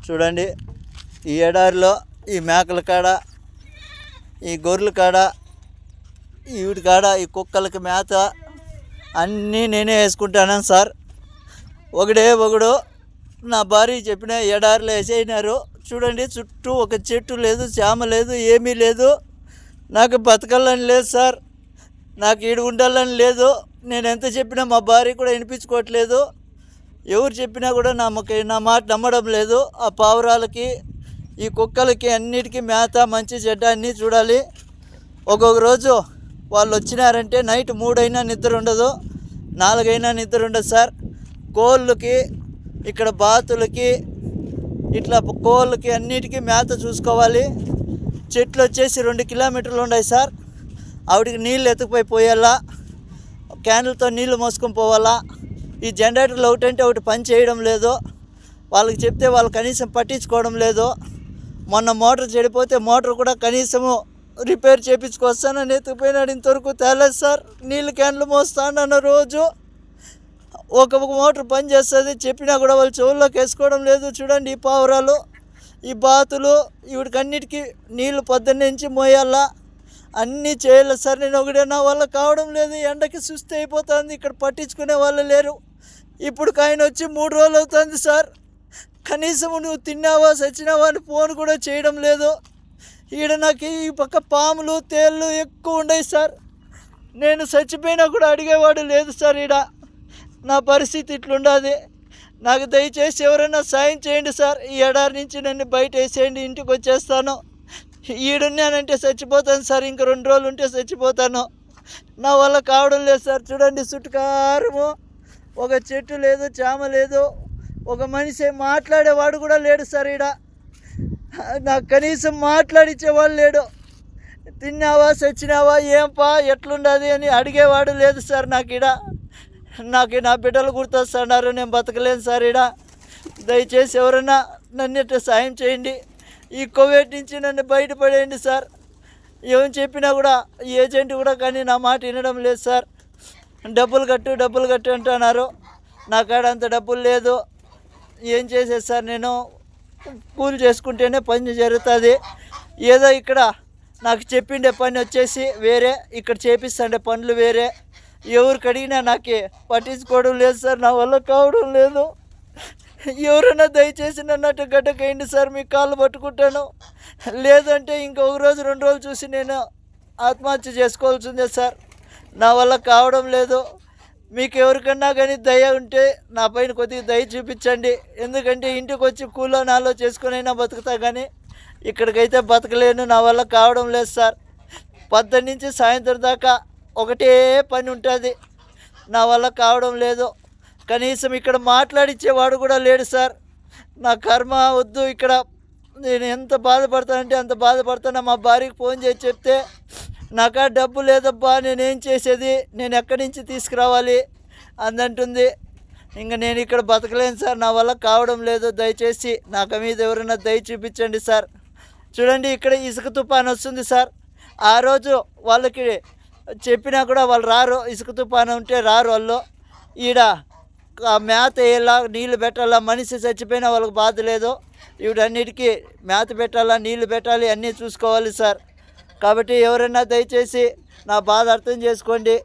చూడండి, ఈ ఎడారిలో ఈ మేకల కాడ, ఈ గొర్రెల కాడ, వీటి కాడ ఈ కుక్కలకి మేత అన్నీ నేనే వేసుకుంటాను సార్. ఒకడు నా భార్య చెప్పిన ఎడారిలో వేసేసినారు. చూడండి, చుట్టూ ఒక చెట్టు లేదు, చేమ లేదు, ఏమీ లేదు. నాకు బతకాలని లేదు సార్, నాకు ఈడు ఉండాలని లేదు. నేను ఎంత చెప్పినా మా భార్య కూడా వినిపించుకోవట్లేదు. ఎవరు చెప్పినా కూడా నా మాట నమ్మడం లేదు. ఆ పావురాలకి, ఈ కుక్కలకి అన్నిటికీ మేత, మంచి చెడ్డ అన్నీ చూడాలి. ఒక్కొక్క రోజు వాళ్ళు వచ్చినారంటే నైట్ 3 అయినా నిద్ర ఉండదు, 4 అయినా నిద్ర ఉండదు సార్. కోళ్ళకి, ఇక్కడ బాతులకి, ఇట్లా కోళ్ళకి అన్నిటికీ మేత చూసుకోవాలి. చెట్లు వచ్చేసి 2 కిలోమీటర్లు ఉన్నాయి సార్. ఆవిడికి నీళ్ళు ఎత్తుకుపోయి పోయాలా, క్యాన్లతో నీళ్లు మోసుకొని పోవాలా. ఈ జనరేటర్లు ఒకటంటే ఒకటి పని చేయడం లేదు. వాళ్ళకి చెప్తే వాళ్ళు కనీసం పట్టించుకోవడం లేదు. మొన్న మోటార్ చెడిపోతే మోటార్ కూడా కనీసము రిపేర్ చేయించుకొస్తానని ఎత్తుకుపోయినాడు, ఇంతవరకు తేలేదు సార్. నీళ్ళు క్యాన్లు మోస్తానన్న రోజు ఒక మోటార్ పని చేస్తుంది, చెప్పినా కూడా వాళ్ళు చెవుల్లోకి వేసుకోవడం లేదు. చూడండి, ఈ పావురాలు, ఈ బాతులు, వీటికన్నిటికీ నీళ్ళు పొద్దున్నుంచి మోయాలా, అన్నీ చేయాలి సార్. నేను ఒకటే, నా వల్ల కావడం లేదు. ఎండకి సుస్థి అయిపోతుంది, ఇక్కడ పట్టించుకునే వాళ్ళు లేరు. ఇప్పుడు ఆయన వచ్చి 3 రోజులు అవుతుంది సార్. కనీసం నువ్వు తిన్నావా చచ్చినావా అని ఫోన్ కూడా చేయడం లేదు. ఈడ నాకు ఈ పక్క పాములు, తేళ్ళు ఎక్కువ ఉన్నాయి సార్. నేను చచ్చిపోయినా కూడా అడిగేవాడు లేదు సార్. ఈడ నా పరిస్థితి ఇట్లుండదు. నాకు దయచేసి ఎవరైనా సాయం చేయండి సార్. ఈ ఎడారి నుంచి నన్ను బయట వేసేయండి, ఇంటికి వచ్చేస్తాను. ఈడున్నానంటే చచ్చిపోతాను సార్, ఇంక 2 రోజులు ఉంటే చచ్చిపోతాను. నా వల్ల కావడం లేదు సార్. చూడండి, చుట్టుకారము ఒక చెట్టు లేదు, చేమ లేదు, ఒక మనిషి మాట్లాడేవాడు కూడా లేడు సార్. ఈడ నాకు కనీసం మాట్లాడించేవాడు లేడు. తిన్నావా చచ్చినావా, ఏంపా ఎట్లుండదు అని అడిగేవాడు లేదు సార్. నాకు నా బిడ్డలు గుర్తొస్తున్నారు, నేను బతకలేను సార్. ఈడ దయచేసి ఎవరైనా నన్ను సాయం చేయండి. ఈ కోవిడ్ నుంచి నన్ను బయటపడేయండి సార్. ఏం చెప్పినా కూడా ఏజెంట్ కూడా కానీ నా మాట వినడం లేదు సార్. డబ్బులు కట్టు అంటున్నారు. నా కాడ అంత డబ్బులు లేదు. ఏం చేసేది సార్, నేను కూలి చేసుకుంటేనే పని జరుగుతుంది. ఏదో ఇక్కడ నాకు చెప్పిండే పని వచ్చేసి వేరే, ఇక్కడ చేపిస్తుండే పనులు వేరే. ఎవరికి అడిగినా నాకు పట్టించుకోవడం లేదు సార్. నా వల్ల కావడం లేదు. ఎవరైనా దయచేసి నన్ను అటు గడ్డకేయండి సార్, మీ కాళ్ళు పట్టుకుంటాను. లేదంటే ఇంకొక రోజు 2 రోజులు చూసి నేను ఆత్మహత్య చేసుకోవాల్సిందే సార్. నా వల్ల కావడం లేదు. మీకు ఎవరికన్నా కానీ దయ ఉంటే నా పైన కొద్దిగా దయ చూపించండి. ఎందుకంటే ఇంటికి వచ్చి కూలో నాలో చేసుకునైనా బతుకుతా, కానీ ఇక్కడికైతే బతకలేను. నా వల్ల కావడం లేదు సార్. పొద్దున్న నుంచి సాయంత్రం దాకా ఒకటే పని ఉంటుంది. నా వల్ల కావడం లేదు. కనీసం ఇక్కడ మాట్లాడించేవాడు కూడా లేడు సార్. నా కర్మ వద్దు. ఇక్కడ నేను ఎంత బాధపడతానంటే అంత బాధపడతాను. మా భార్యకి ఫోన్ చేసి చెప్తే, నాకా డబ్బు లేదబ్బా, నేనేం చేసేది, నేను ఎక్కడి నుంచి తీసుకురావాలి అందంటుంది. ఇంకా నేను ఇక్కడ బతకలేను సార్. నా వల్ల కావడం లేదు. దయచేసి నాకు మీద ఎవరైనా దయ చూపించండి సార్. చూడండి, ఇక్కడ ఇసుక తుఫాను వస్తుంది సార్. ఆ రోజు వాళ్ళకి చెప్పినా కూడా వాళ్ళు రారు. ఇసుక తుఫాను ఉంటే రారు వాళ్ళు. ఈడ మేత వేయాలా, నీళ్ళు పెట్టాలా. మనిషి చచ్చిపోయినా వాళ్ళకి బాధ లేదు. వీటన్నిటికీ మేత పెట్టాలా, నీళ్ళు పెట్టాలి, అన్నీ చూసుకోవాలి సార్. కాబట్టి ఎవరైనా దయచేసి నా బాధ అర్థం చేసుకోండి.